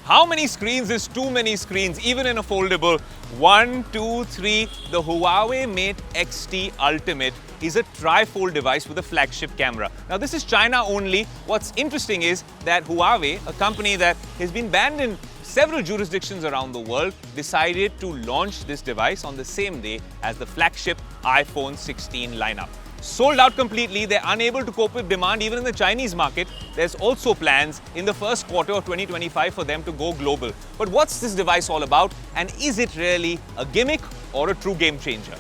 How many screens is too many screens, even in a foldable? 1, 2, 3. The Huawei Mate X-T Ultimate is a tri-fold device with a flagship camera. Now, this is China only. What's interesting is that Huawei, a company that has been banned in several jurisdictions around the world, decided to launch this device on the same day as the flagship iPhone 16 lineup. Sold out completely, they're unable to cope with demand even in the Chinese market. There's also plans in the first quarter of 2025 for them to go global. But what's this device all about, and is it really a gimmick or a true game changer?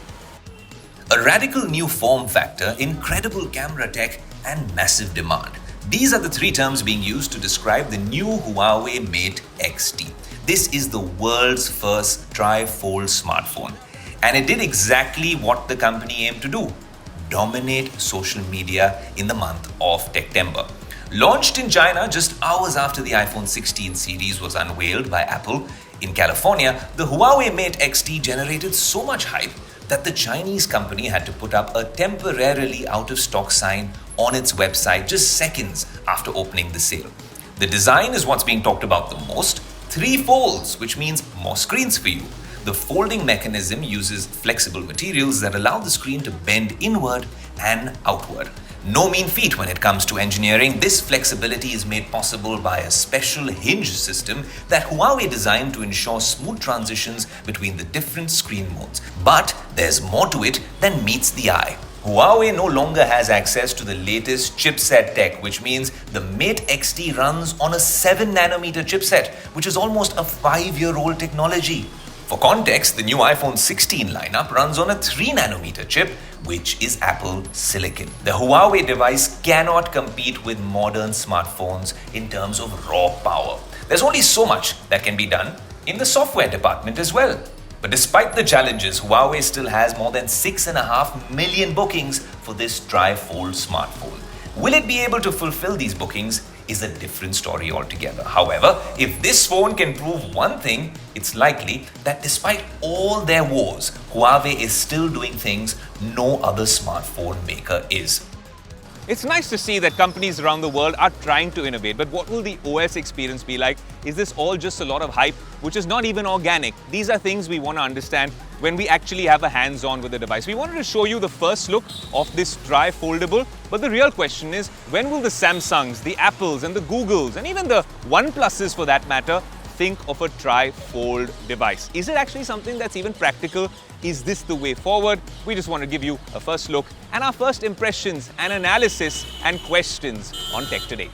A radical new form factor, incredible camera tech, and massive demand. These are the three terms being used to describe the new Huawei Mate X-T. This is the world's first tri-fold smartphone. And it did exactly what the company aimed to do: dominate social media in the month of September. Launched in China just hours after the iPhone 16 series was unveiled by Apple, in California, the Huawei Mate X-T generated so much hype that the Chinese company had to put up a temporarily out-of-stock sign on its website just seconds after opening the sale. The design is what's being talked about the most. 3 folds, which means more screens for you. The folding mechanism uses flexible materials that allow the screen to bend inward and outward. No mean feat when it comes to engineering. This flexibility is made possible by a special hinge system that Huawei designed to ensure smooth transitions between the different screen modes. But there's more to it than meets the eye. Huawei no longer has access to the latest chipset tech, which means the Mate X-T runs on a 7nm chipset, which is almost a 5-year-old technology. For context, the new iPhone 16 lineup runs on a 3nm chip, which is Apple Silicon. The Huawei device cannot compete with modern smartphones in terms of raw power. There's only so much that can be done in the software department as well. But despite the challenges, Huawei still has more than 6.5 million bookings for this tri-fold smartphone. Will it be able to fulfill these bookings is a different story altogether. However, if this phone can prove one thing, it's likely that despite all their woes, Huawei is still doing things no other smartphone maker is. It's nice to see that companies around the world are trying to innovate, but what will the OS experience be like? Is this all just a lot of hype, which is not even organic? These are things we want to understand when we actually have a hands-on with the device. We wanted to show you the first look of this tri-foldable, but the real question is, when will the Samsungs, the Apples and the Googles and even the OnePluses for that matter think of a tri-fold device? Is it actually something that's even practical? Is this the way forward? We just want to give you a first look and our first impressions and analysis and questions on Tech Today.